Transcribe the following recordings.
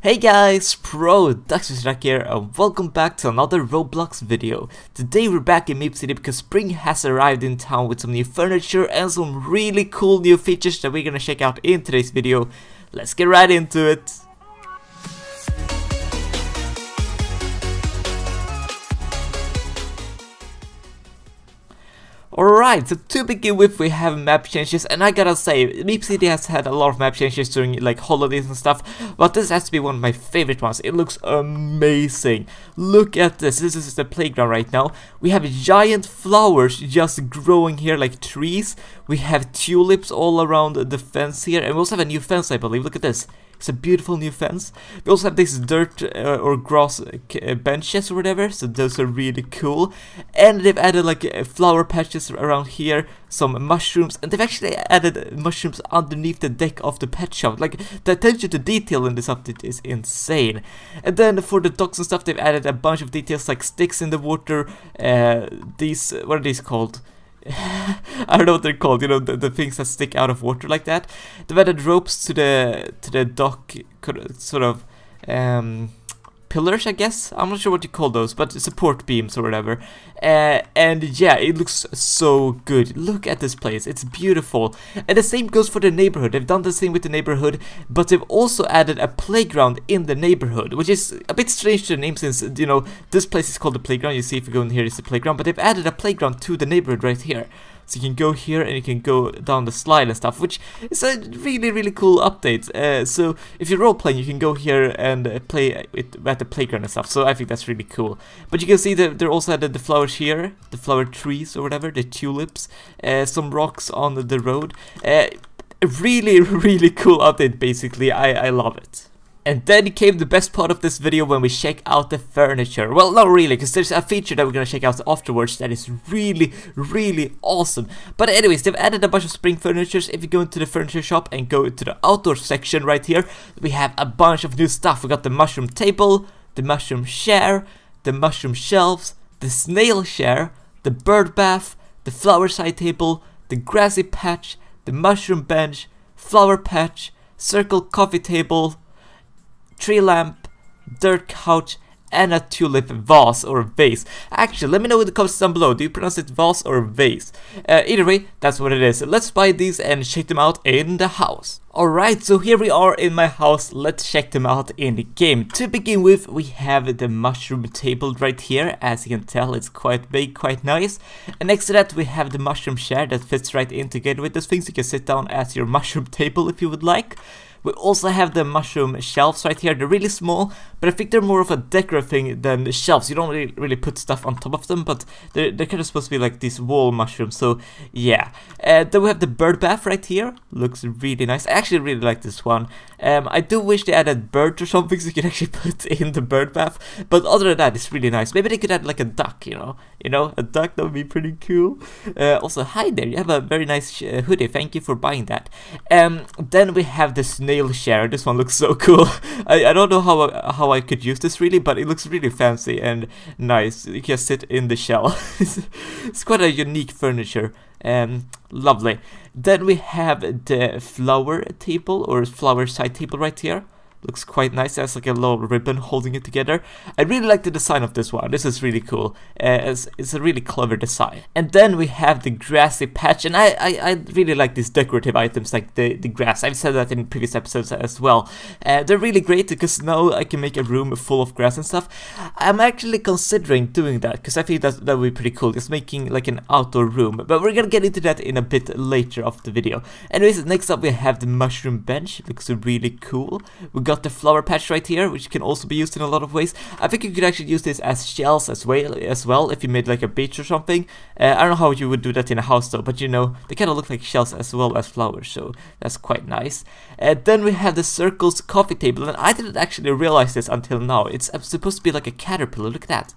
Hey guys, Daxvisrak here and welcome back to another Roblox video. Today we're back in Meepcity because spring has arrived in town with some new furniture and some really cool new features that we're gonna check out in today's video. Let's get right into it. Alright, so to begin with we have map changes, and I gotta say, Meepcity has had a lot of map changes during like holidays and stuff, but this has to be one of my favorite ones. It looks amazing. Look at this is the playground right now. We have giant flowers just growing here like trees. We have tulips all around the fence here, and we also have a new fence, I believe. Look at this. It's a beautiful new fence. We also have this dirt or grass benches or whatever, so those are really cool. And they've added like flower patches around here, some mushrooms, and they've actually added mushrooms underneath the deck of the pet shop. Like, the attention to detail in this update is insane. And then for the dogs and stuff, they've added a bunch of details like sticks in the water. These, what are these called? I don't know what they're called, you know, the things that stick out of water like that. They've added ropes to the dock, sort of pillars, I guess. I'm not sure what you call those, but support beams or whatever. And yeah, it looks so good. Look at this place, it's beautiful. And the same goes for the neighborhood. They've done the same with the neighborhood, but they've also added a playground in the neighborhood, which is a bit strange to the name since, you know, this place is called the playground. You see if you go in here, it's the playground, but they've added a playground to the neighborhood right here. So you can go here and you can go down the slide and stuff, which is a really cool update. So if you're role playing, you can go here and play at the playground and stuff. So I think that's really cool. But you can see that they're also added the flowers here, the flower trees or whatever, the tulips, some rocks on the road. A really cool update. Basically, I love it. And then came the best part of this video when we check out the furniture. Well, not really, because there's a feature that we're gonna check out afterwards that is really awesome. But anyways, they've added a bunch of spring furnitures. If you go into the furniture shop and go to the outdoor section right here, we have a bunch of new stuff. We got the mushroom table, the mushroom chair, the mushroom shelves, the snail chair, the bird bath, the flower side table, the grassy patch, the mushroom bench, flower patch, circle coffee table, tree lamp, dirt couch, and a tulip vase or vase. Actually, let me know in the comments down below. Do you pronounce it vase or vase? Either way, that's what it is. Let's buy these and check them out in the house. Alright, so here we are in my house. Let's check them out in the game. To begin with, we have the mushroom table right here. As you can tell, it's quite big, quite nice. And next to that, we have the mushroom chair that fits right in together with those things. You can sit down at your mushroom table if you would like. We also have the mushroom shelves right here. They're really small, but I think they're more of a decorative thing than the shelves. You don't really put stuff on top of them, but they're kind of supposed to be like these wall mushrooms, so yeah. Then we have the bird bath right here. Looks really nice. I actually really like this one. I do wish they added birds or something so you could actually put in the bird bath, but other than that, it's really nice. Maybe they could add like a duck, you know, a duck. That would be pretty cool. Also, hi there, you have a very nice hoodie. Thank you for buying that. Then we have the snail chair. This one looks so cool. I don't know how I could use this really, but it looks really fancy and nice. You can sit in the shell. It's quite a unique furniture. Lovely. Then we have the flower table or flower side table right here. Looks quite nice. It has like a little ribbon holding it together. I really like the design of this one. This is really cool. It's a really clever design. And then we have the grassy patch, and I really like these decorative items like the grass. I've said that in previous episodes as well. They're really great because now I can make a room full of grass and stuff. I'm actually considering doing that because I think that would be pretty cool. Just making like an outdoor room. But we're gonna get into that in a bit later of the video. Anyways, next up we have the mushroom bench. It looks really cool. We got the flower patch right here, which can also be used in a lot of ways. I think you could actually use this as shells as well if you made like a beach or something. I don't know how you would do that in a house though, but you know, they kind of look like shells as well as flowers, so that's quite nice. Then we have the circles coffee table, and I didn't actually realize this until now. It's supposed to be like a caterpillar. Look at that.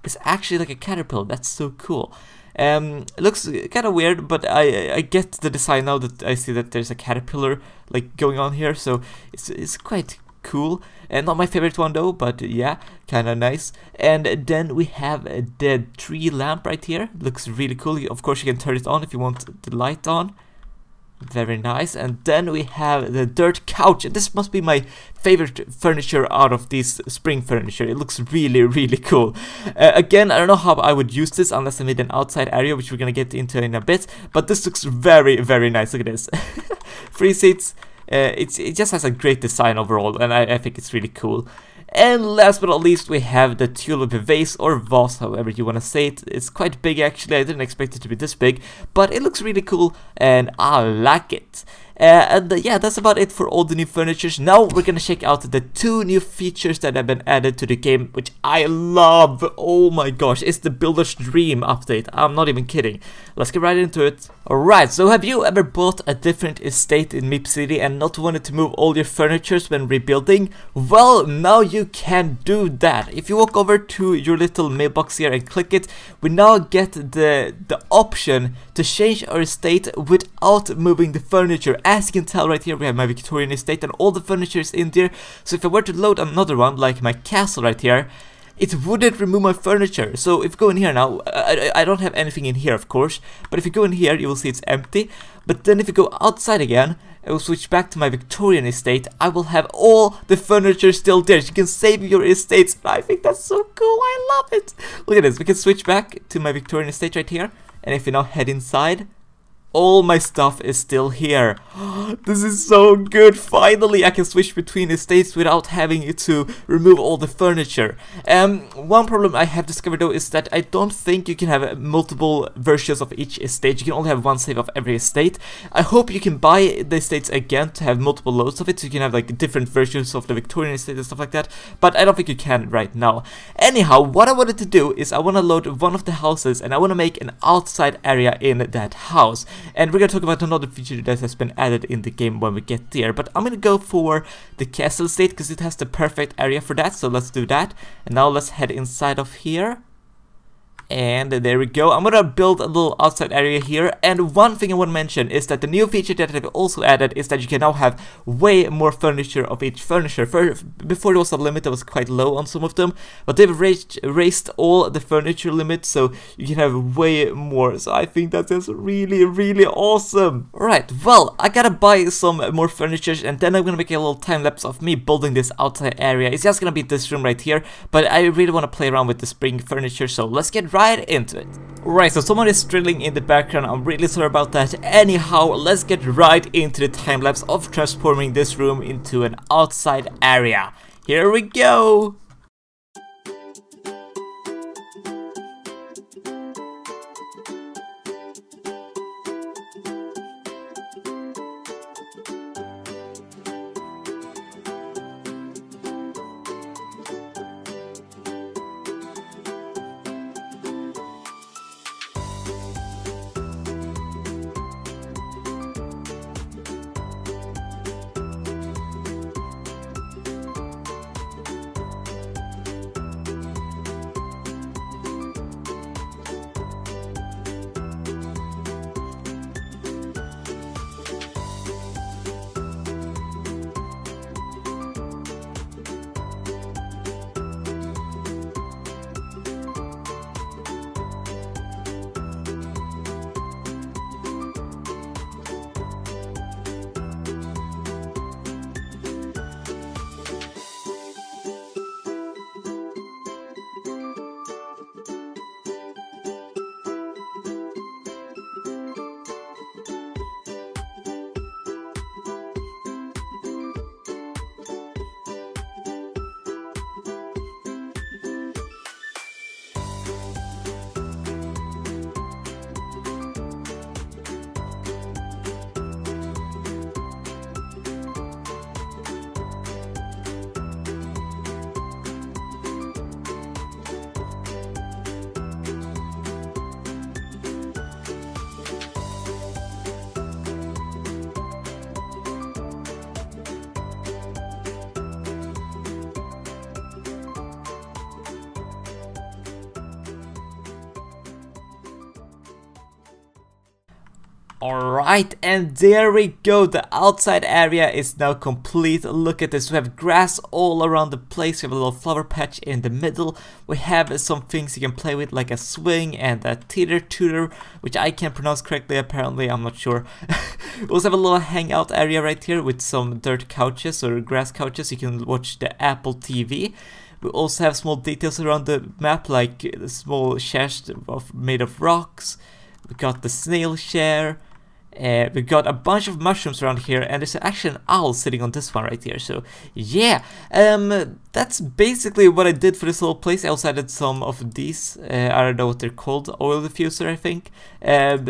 It's actually like a caterpillar. That's so cool. It looks kind of weird, but I get the design now that I see that there's a caterpillar like going on here, so it's quite cool. And not my favorite one though, but yeah, kind of nice. And then we have the tree lamp right here. Looks really cool. Of course, you can turn it on if you want the light on. Very nice. And then we have the dirt couch. This must be my favorite furniture out of this spring furniture. It looks really, really cool. Again, I don't know how I would use this unless I made an outside area, which we're gonna get into in a bit. But this looks very, very nice. Look at this. 3 seats. It just has a great design overall, and I think it's really cool. And last but not least, we have the tulip vase or vase, however you want to say it. It's quite big actually. I didn't expect it to be this big, but it looks really cool and I like it. Yeah, that's about it for all the new furnitures. Now we're gonna check out the 2 new features that have been added to the game, which I love. Oh my gosh, it's the Builder's Dream update. I'm not even kidding. Let's get right into it. Alright, so have you ever bought a different estate in Meepcity and not wanted to move all your furnitures when rebuilding? Well, now you can do that. If you walk over to your little mailbox here and click it, we now get the option to change our estate without moving the furniture. As you can tell right here, we have my Victorian estate and all the furniture is in there. So if I were to load another one, like my castle right here, it wouldn't remove my furniture. So if you go in here now, I don't have anything in here of course, but if you go in here you will see it's empty. But then if you go outside again, I will switch back to my Victorian estate, I will have all the furniture still there. You can save your estates. I think that's so cool, I love it. Look at this, we can switch back to my Victorian estate right here, and if you now head inside, all my stuff is still here. This is so good. Finally, I can switch between estates without having to remove all the furniture. One problem I have discovered though is that I don't think you can have multiple versions of each estate. You can only have one save of every estate. I hope you can buy the estates again to have multiple loads of it, so you can have like different versions of the Victorian estate and stuff like that. But I don't think you can right now. Anyhow, what I wanted to do is I want to load one of the houses and I want to make an outside area in that house. And we're going to talk about another feature that has been added in the game when we get there. But I'm going to go for the castle estate because it has the perfect area for that. So let's do that. And now let's head inside of here. And there we go. I'm gonna build a little outside area here. And one thing I want to mention is that the new feature that they've also added is that you can now have way more furniture of each furniture. Before there was a limit that was quite low on some of them, but they've raised all the furniture limits, so you can have way more. So I think that is really, really awesome. Alright, well, I gotta buy some more furniture, and then I'm gonna make a little time lapse of me building this outside area. It's just gonna be this room right here, but I really want to play around with the spring furniture, so let's get right into it. Right, so someone is drilling in the background. I'm really sorry about that. Anyhow, let's get right into the time lapse of transforming this room into an outside area. Here we go. Alright, and there we go. The outside area is now complete. Look at this. We have grass all around the place. We have a little flower patch in the middle. We have some things you can play with, like a swing and a teeter tutor, which I can't pronounce correctly apparently. I'm not sure. We also have a little hangout area right here with some dirt couches or grass couches. You can watch the Apple TV. We also have small details around the map, like small chairs made of rocks. We got the snail chair. We got a bunch of mushrooms around here, and there's actually an owl sitting on this one right here. So yeah, that's basically what I did for this little place. I also added some of these, I don't know what they're called, oil diffuser I think,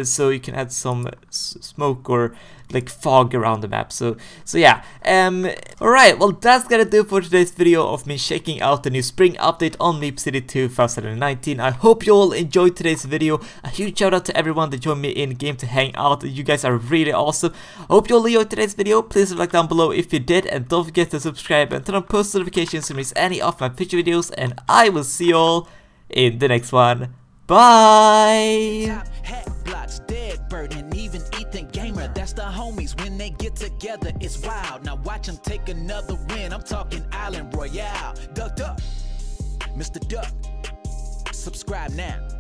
so you can add some smoke or like fog around the map. So yeah, alright, well that's gonna do for today's video of me checking out the new spring update on Meepcity 2019. I hope you all enjoyed today's video. A huge shout out to everyone that joined me in game to hang out. You guys are really awesome. I hope you all enjoyed today's video. Please leave a like down below if you did, and don't forget to subscribe and turn on post notifications to miss any of my future videos, and I will see you all in the next one. Bye! That's the homies when they get together, it's wild. Now watch them take another win. I'm talking Island Royale. Duck, duck, Mr. Duck. Subscribe now.